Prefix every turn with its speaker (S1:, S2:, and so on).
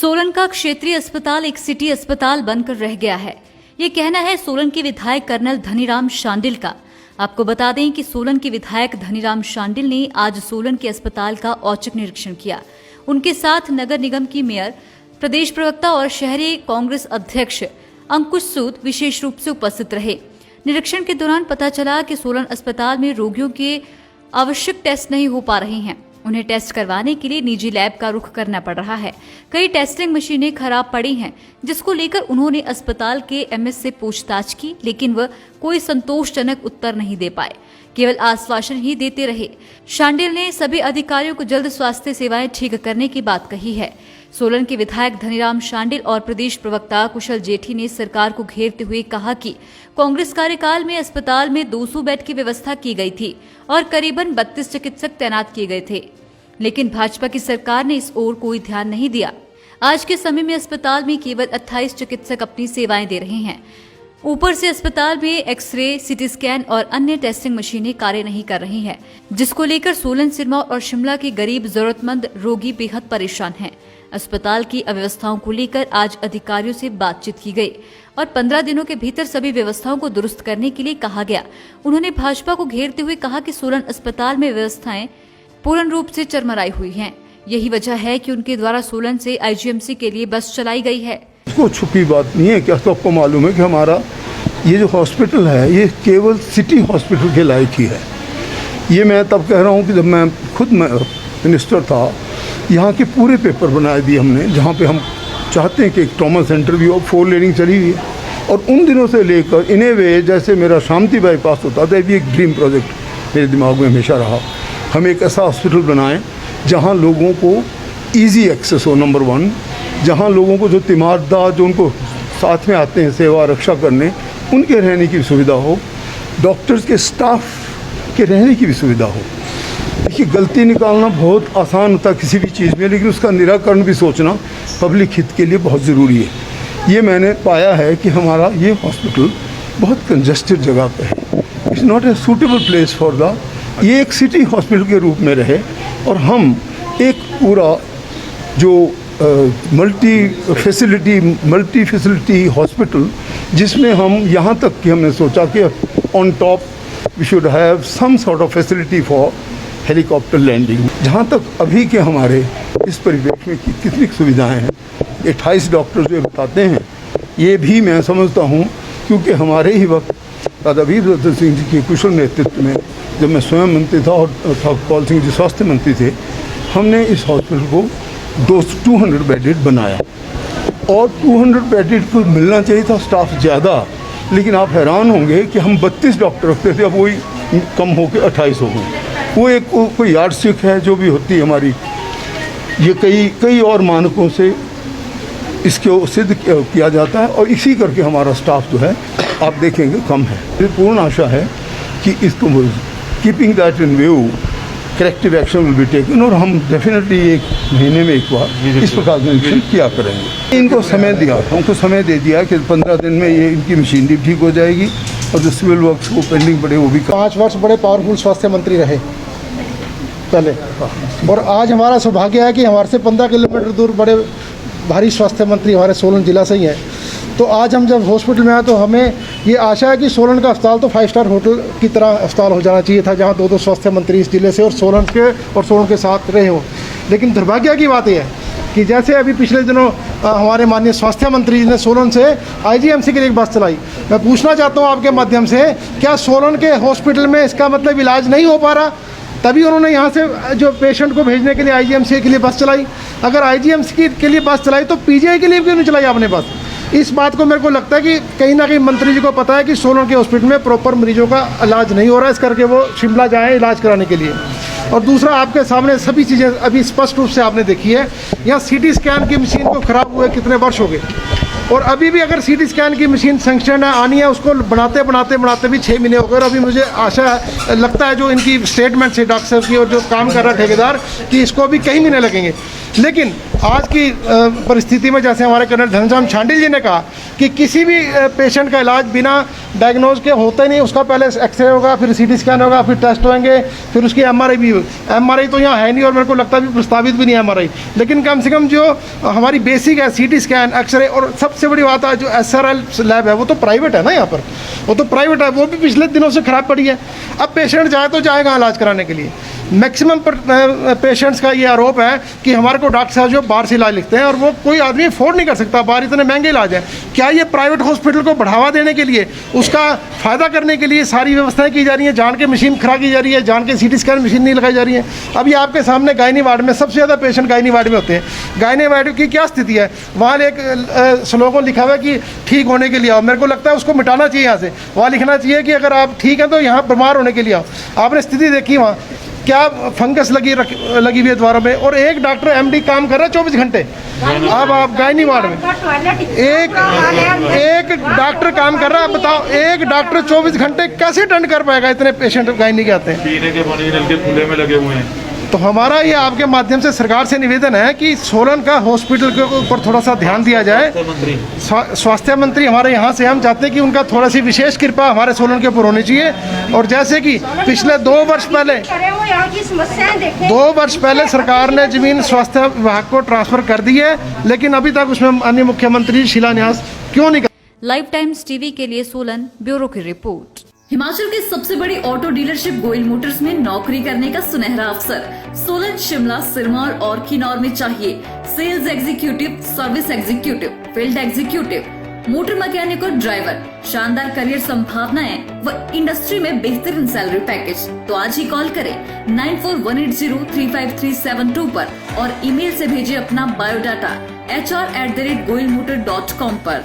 S1: सोलन का क्षेत्रीय अस्पताल एक सिटी अस्पताल बनकर रह गया है। ये कहना है सोलन के विधायक कर्नल धनीराम शांडिल का। आपको बता दें कि सोलन के विधायक धनीराम शांडिल ने आज सोलन के अस्पताल का औचक निरीक्षण किया। उनके साथ नगर निगम की मेयर, प्रदेश प्रवक्ता और शहरी कांग्रेस अध्यक्ष अंकुश सूद विशेष रूप से उपस्थित रहे। निरीक्षण के दौरान पता चला कि सोलन अस्पताल में रोगियों के आवश्यक टेस्ट नहीं हो पा रहे हैं। उन्हें टेस्ट करवाने के लिए निजी लैब का रुख करना पड़ रहा है। कई टेस्टिंग मशीनें खराब पड़ी हैं, जिसको लेकर उन्होंने अस्पताल के एमएस से पूछताछ की, लेकिन वह कोई संतोषजनक उत्तर नहीं दे पाए, केवल आश्वासन ही देते रहे। शांडिल ने सभी अधिकारियों को जल्द स्वास्थ्य सेवाएं ठीक करने की बात कही है। सोलन के विधायक धनीराम शांडिल और प्रदेश प्रवक्ता कुशल जेठी ने सरकार को घेरते हुए कहा कि कांग्रेस कार्यकाल में अस्पताल में 200 बेड की व्यवस्था की गई थी और करीबन 32 चिकित्सक तैनात किए गए थे, लेकिन भाजपा की सरकार ने इस ओर कोई ध्यान नहीं दिया। आज के समय में अस्पताल में केवल 28 चिकित्सक अपनी सेवाएं दे रहे हैं। ऊपर से अस्पताल में एक्सरे, सीटी स्कैन और अन्य टेस्टिंग मशीनें कार्य नहीं कर रही हैं, जिसको लेकर सोलन, सिरमौर और शिमला के गरीब जरूरतमंद रोगी बेहद परेशान हैं। अस्पताल की अव्यवस्थाओं को लेकर आज अधिकारियों से बातचीत की गई और 15 दिनों के भीतर सभी व्यवस्थाओं को दुरुस्त करने के लिए कहा गया। उन्होंने भाजपा को घेरते हुए कहा कि सोलन अस्पताल में व्यवस्थाएं पूर्ण रूप से चरमराई हुई हैं। यही वजह है कि उनके द्वारा सोलन से आईजीएमसी के लिए बस चलाई गई है।
S2: इसको छुपी बात नहीं है, क्या सबको मालूम है कि हमारा ये जो हॉस्पिटल है ये केवल सिटी हॉस्पिटल के लायक ही है। ये मैं तब कह रहा हूँ कि जब मैं खुद मिनिस्टर था, यहाँ के पूरे पेपर बनाए दिए हमने, जहाँ पे हम चाहते हैं कि एक ट्रॉमा सेंटर भी हो। 4 लेनिंग चली हुई है और उन दिनों से लेकर इन ए वे जैसे मेरा शांति बाईपास होता था, ये भी एक ड्रीम प्रोजेक्ट मेरे दिमाग में हमेशा रहा। हम एक ऐसा हॉस्पिटल बनाएं जहाँ लोगों को ईजी एक्सेस हो, नंबर 1, जहाँ लोगों को जो तीमारदार जो उनको साथ में आते हैं सेवा रक्षा करने, उनके रहने की भी सुविधा हो, डॉक्टर्स के स्टाफ के रहने की भी सुविधा हो। देखिए, गलती निकालना बहुत आसान होता है किसी भी चीज़ में, लेकिन उसका निराकरण भी सोचना पब्लिक हित के लिए बहुत ज़रूरी है। ये मैंने पाया है कि हमारा ये हॉस्पिटल बहुत कंजस्टेड जगह पे है। It's not a suitable place for the, ये एक सिटी हॉस्पिटल के रूप में रहे और हम एक पूरा जो मल्टी फैसिलिटी हॉस्पिटल, जिसमें हम यहाँ तक कि हमने सोचा कि on top we should have some sort of facility for helicopter landing. जहाँ तक अभी के हमारे इस परिवेश में कितनी सुविधाएं हैं, 28 डॉक्टर जो बताते हैं, ये भी मैं समझता हूँ क्योंकि हमारे ही वक्त दादा वीरभद्र सिंह जी के कुशल नेतृत्व में, जब मैं स्वयं मंत्री था और कौल सिंह जी स्वास्थ्य मंत्री थे, हमने इस हॉस्पिटल को 200 बेडेड बनाया और 200 बेडेड को मिलना चाहिए था स्टाफ ज़्यादा, लेकिन आप हैरान होंगे कि हम 32 डॉक्टर रखते थे, अब वही कम होकर 28 हो गए। वो एक कोई यार्डस्टिक है जो भी होती है हमारी, ये कई और मानकों से इसको सिद्ध किया जाता है और इसी करके हमारा स्टाफ जो है आप देखेंगे कम है। मेरी पूर्ण आशा है कि इसको keeping that in view corrective action will be taken और हम डेफिनेटली 1 महीने में एक बार इस प्रकार का निरीक्षण किया करेंगे। इनको समय दिया, हमको समय दे दिया कि 15 दिन में ये इनकी मशीनरी ठीक हो जाएगी और जो सिविल वर्क्स को पेंडिंग पड़े वो भी।
S3: 5 वर्ष बड़े पावरफुल स्वास्थ्य मंत्री रहे पहले, और आज हमारा सौभाग्य है कि हमारे से 15 किलोमीटर दूर बड़े भारी स्वास्थ्य मंत्री हमारे सोलन जिला से ही हैं। तो आज हम जब हॉस्पिटल में आए तो हमें ये आशा है कि सोलन का अस्पताल तो 5 स्टार होटल की तरह अस्पताल हो जाना चाहिए था, जहाँ 2 स्वास्थ्य मंत्री इस जिले से और सोलन के साथ रहे हों। लेकिन दुर्भाग्य की बात यह है कि जैसे अभी पिछले दिनों हमारे माननीय स्वास्थ्य मंत्री जी ने सोलन से आईजीएमसी के लिए एक बस चलाई। मैं पूछना चाहता हूँ आपके माध्यम से, क्या सोलन के हॉस्पिटल में इसका मतलब इलाज नहीं हो पा रहा, तभी उन्होंने यहाँ से जो पेशेंट को भेजने के लिए आईजीएमसी के लिए बस चलाई? अगर आईजीएमसी के लिए बस चलाई तो पीजीआई के लिए क्यों नहीं चलाई आपने बस? इस बात को मेरे को लगता है कि कहीं ना कहीं मंत्री जी को पता है कि सोलन के हॉस्पिटल में प्रॉपर मरीजों का इलाज नहीं हो रहा है, इस करके वो शिमला जाएँ इलाज कराने के लिए। और दूसरा, आपके सामने सभी चीज़ें अभी स्पष्ट रूप से आपने देखी है। यहाँ सीटी स्कैन की मशीन को ख़राब हुए कितने वर्ष हो गए, और अभी भी अगर सीटी स्कैन की मशीन सैंक्शन आनी है, उसको बनाते भी 6 महीने हो गए। और अभी मुझे आशा लगता है जो इनकी स्टेटमेंट है डॉक्टर साहब की और जो काम कर रहा है ठेकेदार, कि इसको अभी कई महीने लगेंगे। लेकिन आज की परिस्थिति में जैसे हमारे कर्नल धनीराम शांडिल जी ने कहा कि किसी भी पेशेंट का इलाज बिना डायग्नोज के होता ही नहीं, उसका पहले एक्सरे होगा, फिर सीटी स्कैन होगा, फिर टेस्ट होंगे, फिर उसकी एमआरआई भी होगी। एमआरआई तो यहाँ है नहीं और मेरे को लगता है भी प्रस्तावित भी नहीं है एमआरआई, लेकिन कम से कम जो हमारी बेसिक है सीटी स्कैन, एक्सरे, और सबसे बड़ी बात है जो एसआरएल लैब है वो तो प्राइवेट है ना, यहाँ पर वो तो प्राइवेट है, वो भी पिछले दिनों से खराब पड़ी है। अब पेशेंट जाए तो जाएगा इलाज कराने के लिए। मैक्सिमम पेशेंट्स का ये आरोप है कि हमारे को डॉक्टर साहब जो बाहर से इलाज लिखते हैं और वो कोई आदमी अफोर्ड नहीं कर सकता, बाहर इतने महंगे इलाज हैं। क्या ये प्राइवेट हॉस्पिटल को बढ़ावा देने के लिए, उसका फ़ायदा करने के लिए सारी व्यवस्थाएं की जा रही हैं? जान के मशीन खड़ा की जा रही है, जान के सीटी स्कैन मशीन नहीं लगाई जा रही है। अभी आपके सामने गायनी वार्ड में सबसे ज़्यादा पेशेंट गायनी वार्ड में होते हैं। गायनी वार्ड की क्या स्थिति है? वहाँ एक स्लोगन लिखा हुआ है कि ठीक होने के लिए आओ। मेरे को लगता है उसको मिटाना चाहिए यहाँ से। वहाँ लिखना चाहिए कि अगर आप ठीक हैं तो यहाँ बीमार होने के लिए आओ। आपने स्थिति देखी वहाँ क्या फंगस लगी हुई है द्वारों में, और एक डॉक्टर एमडी काम कर रहा है 24 घंटे। अब आप गायनी वार्ड में एक डॉक्टर काम कर रहा है, बताओ एक डॉक्टर 24 घंटे कैसे अटेंड कर पाएगा? इतने पेशेंट गायनी के आते हैं,
S4: पीने के पानी के नल के खुले में लगे हुए हैं।
S3: तो हमारा ये आपके माध्यम से सरकार से निवेदन है कि सोलन का हॉस्पिटल के ऊपर थोड़ा सा ध्यान दिया जाए। स्वास्थ्य मंत्री हमारे यहाँ से हम चाहते हैं कि उनका थोड़ा सी विशेष कृपा हमारे सोलन के ऊपर होनी चाहिए। और जैसे कि पिछले 2 वर्ष पहले सरकार ने जमीन स्वास्थ्य विभाग को ट्रांसफर कर दी है, लेकिन अभी तक उसमें अन्य मुख्यमंत्री शिलान्यास क्यों नहीं कर।
S1: लाइव टाइम्स टीवी के लिए सोलन ब्यूरो की रिपोर्ट। हिमाचल के सबसे बड़ी ऑटो डीलरशिप गोयल मोटर्स में नौकरी करने का सुनहरा अवसर सोलन, शिमला, सिरमौर और किन्नौर में चाहिए sales executive, service executive, field executive, motor mechanic और ड्राइवर। शानदार करियर संभावनाएं व इंडस्ट्री में बेहतरीन सैलरी पैकेज। तो आज ही कॉल करें 9418035372 पर और ईमेल से भेजिए अपना बायोडाटा hr@goilmotor.com पर।